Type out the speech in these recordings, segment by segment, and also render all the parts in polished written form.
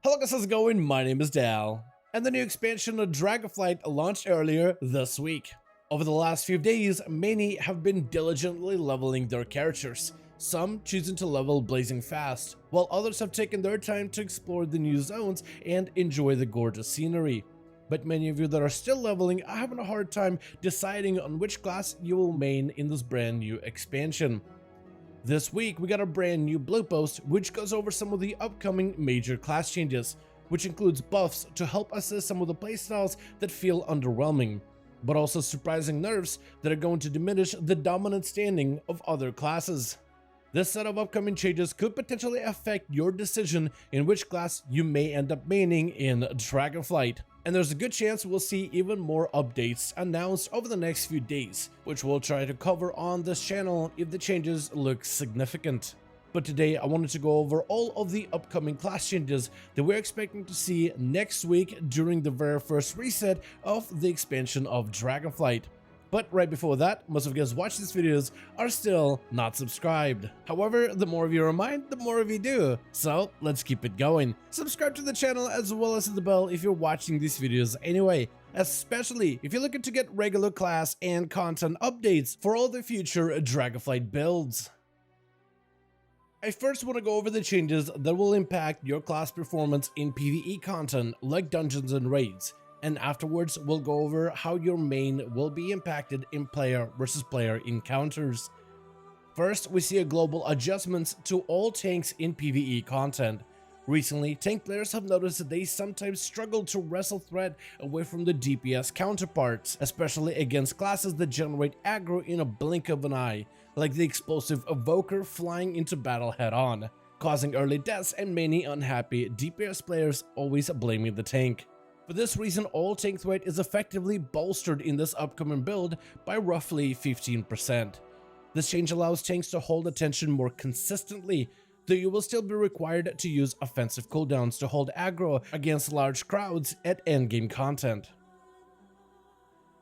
Hello guys, how's it going? My name is Dal, and the new expansion of Dragonflight launched earlier this week. Over the last few days, many have been diligently leveling their characters, some choosing to level blazing fast, while others have taken their time to explore the new zones and enjoy the gorgeous scenery. But many of you that are still leveling are having a hard time deciding on which class you will main in this brand new expansion. This week, we got a brand new blog post which goes over some of the upcoming major class changes, which includes buffs to help assist some of the playstyles that feel underwhelming, but also surprising nerfs that are going to diminish the dominant standing of other classes. This set of upcoming changes could potentially affect your decision in which class you may end up maining in Dragonflight. And there's a good chance we'll see even more updates announced over the next few days, which we'll try to cover on this channel if the changes look significant. But today I wanted to go over all of the upcoming class changes that we're expecting to see next week during the very first reset of the expansion of Dragonflight. But right before that, most of you guys watching these videos are still not subscribed. However, the more of you remind, the more of you do. So let's keep it going. Subscribe to the channel as well as hit the bell if you're watching these videos anyway, especially if you're looking to get regular class and content updates for all the future Dragonflight builds. I first want to go over the changes that will impact your class performance in PvE content like dungeons and raids. And afterwards, we'll go over how your main will be impacted in player versus player encounters. First, we see a global adjustments to all tanks in PvE content. Recently, tank players have noticed that they sometimes struggle to wrestle threat away from the DPS counterparts, especially against classes that generate aggro in a blink of an eye, like the explosive Evoker flying into battle head-on, causing early deaths and many unhappy DPS players always blaming the tank. For this reason, all tank threat is effectively bolstered in this upcoming build by roughly 15%. This change allows tanks to hold attention more consistently, though you will still be required to use offensive cooldowns to hold aggro against large crowds at endgame content.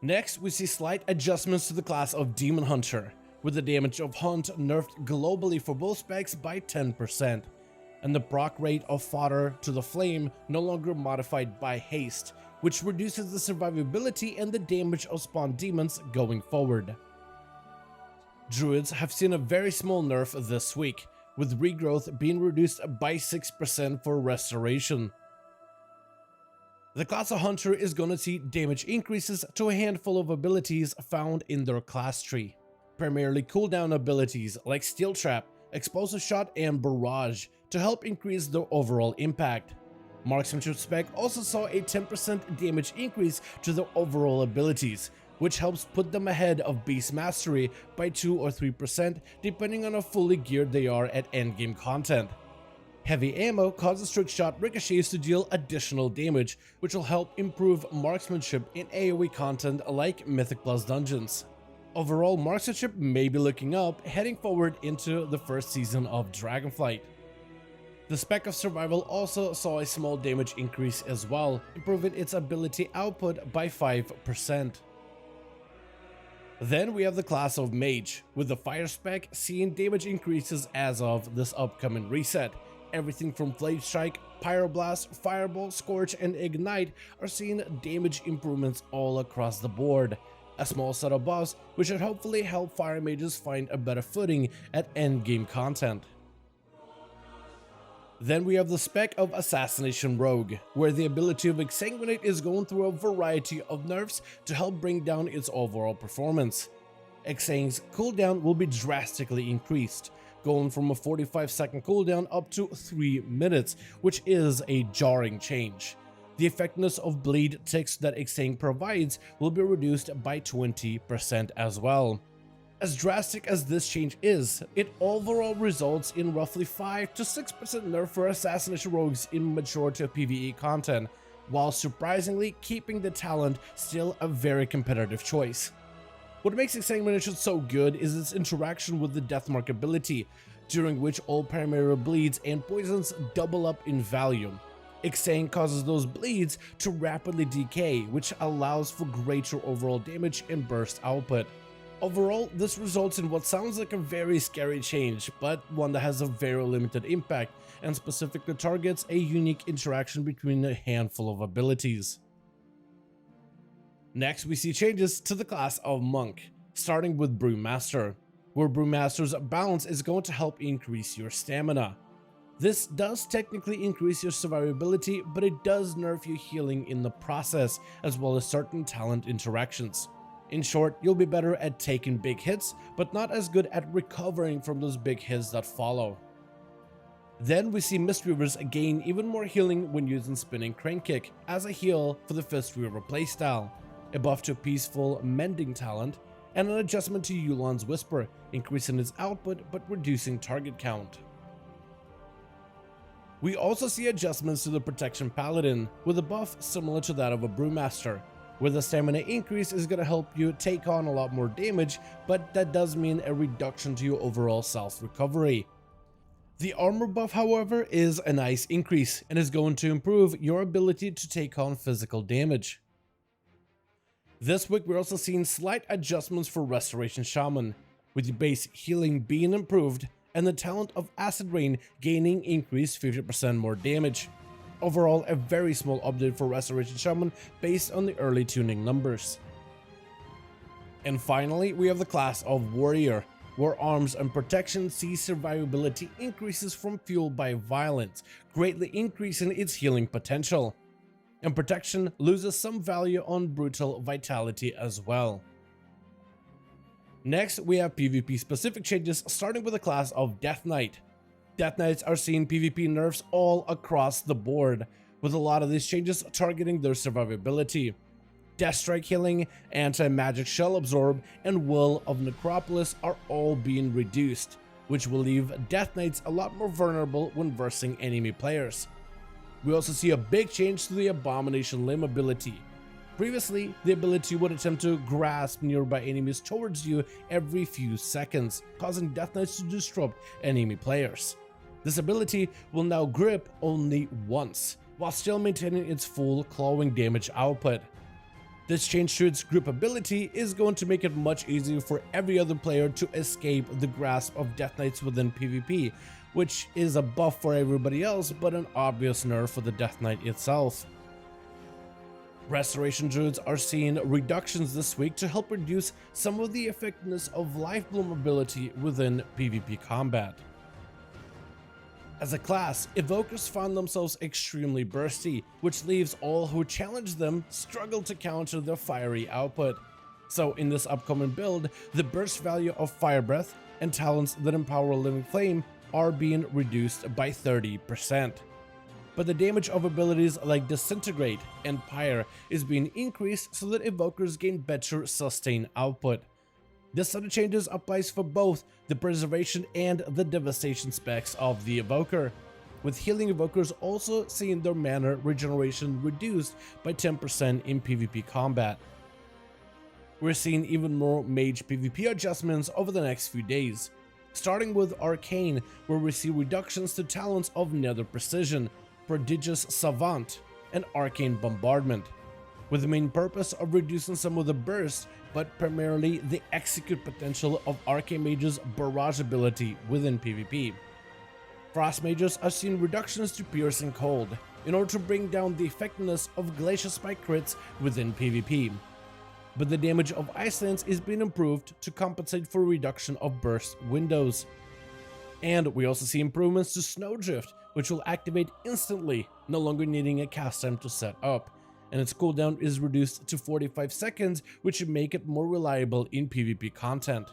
Next, we see slight adjustments to the class of Demon Hunter, with the damage of Hunt nerfed globally for both specs by 10%. And the proc rate of fodder to the flame no longer modified by haste, which reduces the survivability and the damage of spawn demons going forward. Druids have seen a very small nerf this week, with regrowth being reduced by 6% for restoration. The class of Hunter is going to see damage increases to a handful of abilities found in their class tree, primarily cooldown abilities like Steel Trap, Explosive Shot, and Barrage, to help increase the overall impact. Marksmanship spec also saw a 10% damage increase to the overall abilities, which helps put them ahead of Beast Mastery by 2 or 3% depending on how fully geared they are at endgame content. Heavy ammo causes trick shot ricochets to deal additional damage, which will help improve marksmanship in AoE content like Mythic Plus dungeons. Overall, marksmanship may be looking up heading forward into the first season of Dragonflight. The spec of Survival also saw a small damage increase as well, improving its ability output by 5%. Then we have the class of Mage, with the Fire spec seeing damage increases as of this upcoming reset. Everything from Flame Strike, Pyroblast, Fireball, Scorch, and Ignite are seeing damage improvements all across the board. A small set of buffs which should hopefully help Fire Mages find a better footing at endgame content. Then we have the spec of Assassination Rogue, where the ability of Exsanguinate is going through a variety of nerfs to help bring down its overall performance. Exsang's cooldown will be drastically increased, going from a 45-second cooldown up to 3 minutes, which is a jarring change. The effectiveness of bleed ticks that Exsang provides will be reduced by 20% as well. As drastic as this change is, it overall results in roughly 5 to 6% nerf for Assassination Rogues in majority of PvE content, while surprisingly keeping the talent still a very competitive choice. What makes Exsanguination so good is its interaction with the Deathmark ability, during which all primary bleeds and poisons double up in value. Exsang causes those bleeds to rapidly decay, which allows for greater overall damage and burst output. Overall, this results in what sounds like a very scary change, but one that has a very limited impact and specifically targets a unique interaction between a handful of abilities. Next, we see changes to the class of Monk, starting with Brewmaster, where Brewmaster's balance is going to help increase your stamina. This does technically increase your survivability, but it does nerf you healing in the process, as well as certain talent interactions. In short, you'll be better at taking big hits, but not as good at recovering from those big hits that follow. Then we see Mistweavers gain even more healing when using Spinning Crane Kick as a heal for the Fistweaver playstyle, a buff to Peaceful Mending talent, and an adjustment to Yu'lon's Whisper, increasing its output but reducing target count. We also see adjustments to the Protection Paladin, with a buff similar to that of a Brewmaster, where the stamina increase is going to help you take on a lot more damage, but that does mean a reduction to your overall self-recovery. The armor buff, however, is a nice increase and is going to improve your ability to take on physical damage. This week we're also seeing slight adjustments for Restoration Shaman, with the base healing being improved and the talent of Acid Rain gaining increased 50% more damage. Overall, a very small update for Restoration Shaman based on the early tuning numbers. And finally, we have the class of Warrior, where arms and protection see survivability increases from fueled by violence, greatly increasing its healing potential. And protection loses some value on brutal vitality as well. Next, we have PvP specific changes, starting with the class of Death Knight. Death Knights are seeing PvP nerfs all across the board, with a lot of these changes targeting their survivability. Death Strike Healing, Anti-Magic Shell Absorb, and Will of Necropolis are all being reduced, which will leave Death Knights a lot more vulnerable when versing enemy players. We also see a big change to the Abomination Limb ability. Previously, the ability would attempt to grasp nearby enemies towards you every few seconds, causing Death Knights to disrupt enemy players. This ability will now grip only once, while still maintaining its full clawing damage output. This change to its grip ability is going to make it much easier for every other player to escape the grasp of Death Knights within PvP, which is a buff for everybody else but an obvious nerf for the Death Knight itself. Restoration Druids are seeing reductions this week to help reduce some of the effectiveness of Life Bloom ability within PvP combat. As a class, Evokers find themselves extremely bursty, which leaves all who challenge them struggle to counter their fiery output. So in this upcoming build, the burst value of Fire Breath and talents that empower Living Flame are being reduced by 30%. But the damage of abilities like Disintegrate and Pyre is being increased so that Evokers gain better sustain output. This set of changes applies for both the Preservation and the Devastation specs of the Evoker, with healing Evokers also seeing their mana regeneration reduced by 10% in PvP combat. We're seeing even more Mage PvP adjustments over the next few days, starting with Arcane, where we see reductions to talents of Nether Precision, Prodigious Savant, and Arcane Bombardment, with the main purpose of reducing some of the burst, but primarily the execute potential of Arcane Mage's barrage ability within PvP. Frost Mages are seeing reductions to Piercing Cold in order to bring down the effectiveness of Glacial Spike crits within PvP. But the damage of Ice Lance is being improved to compensate for reduction of burst windows. And we also see improvements to Snowdrift, which will activate instantly, no longer needing a cast time to set up, and its cooldown is reduced to 45 seconds, which should make it more reliable in PvP content.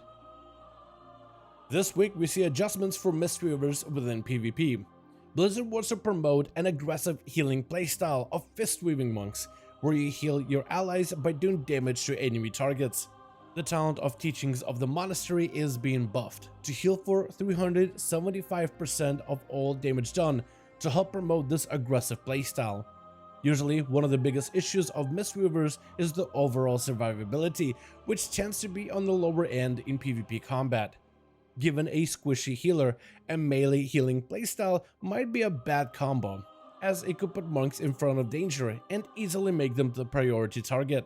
This week we see adjustments for Mistweavers within PvP. Blizzard wants to promote an aggressive healing playstyle of Fist-Weaving Monks, where you heal your allies by doing damage to enemy targets. The talent of Teachings of the Monastery is being buffed to heal for 375% of all damage done to help promote this aggressive playstyle. Usually, one of the biggest issues of Mistweavers is the overall survivability, which tends to be on the lower end in PvP combat. Given a squishy healer, a melee healing playstyle might be a bad combo, as it could put monks in front of danger and easily make them the priority target.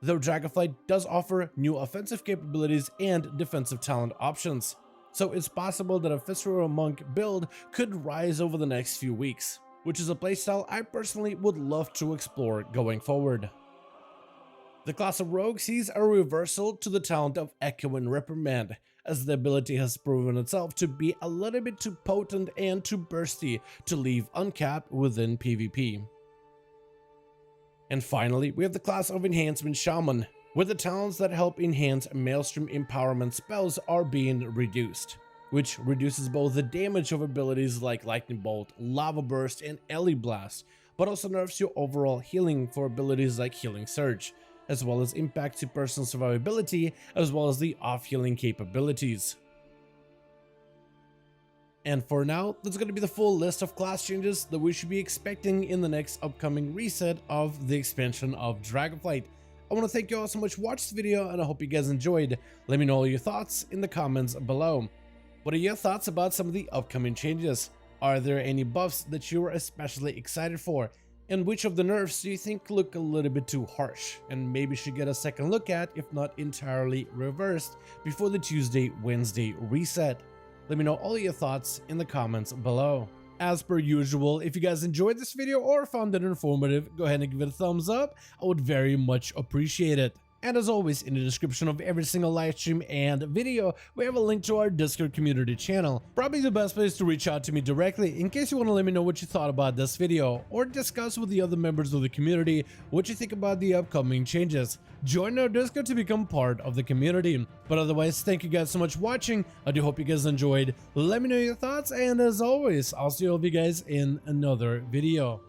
though Dragonflight does offer new offensive capabilities and defensive talent options. So it's possible that a Visceral Monk build could rise over the next few weeks, which is a playstyle I personally would love to explore going forward. The class of Rogue sees a reversal to the talent of Echo and Reprimand, as the ability has proven itself to be a little bit too potent and too bursty to leave uncapped within PvP. And finally, we have the class of Enhancement Shaman, where the talents that help enhance Maelstrom empowerment spells are being reduced, which reduces both the damage of abilities like Lightning Bolt, Lava Burst, and Ellie Blast, but also nerfs your overall healing for abilities like Healing Surge, as well as impact to personal survivability, as well as the off-healing capabilities. And for now, that's going to be the full list of class changes that we should be expecting in the next upcoming reset of the expansion of Dragonflight. I want to thank you all so much for watching this video, and I hope you guys enjoyed. Let me know all your thoughts in the comments below. What are your thoughts about some of the upcoming changes? Are there any buffs that you are especially excited for? And which of the nerfs do you think look a little bit too harsh and maybe should get a second look at, if not entirely reversed, before the Tuesday-Wednesday reset? Let me know all your thoughts in the comments below. As per usual, if you guys enjoyed this video or found it informative, go ahead and give it a thumbs up. I would very much appreciate it. And as always, in the description of every single live stream and video, we have a link to our Discord community channel. Probably the best place to reach out to me directly in case you want to let me know what you thought about this video, or discuss with the other members of the community what you think about the upcoming changes. Join our Discord to become part of the community. But otherwise, thank you guys so much for watching. I do hope you guys enjoyed. Let me know your thoughts, and as always, I'll see all of you guys in another video.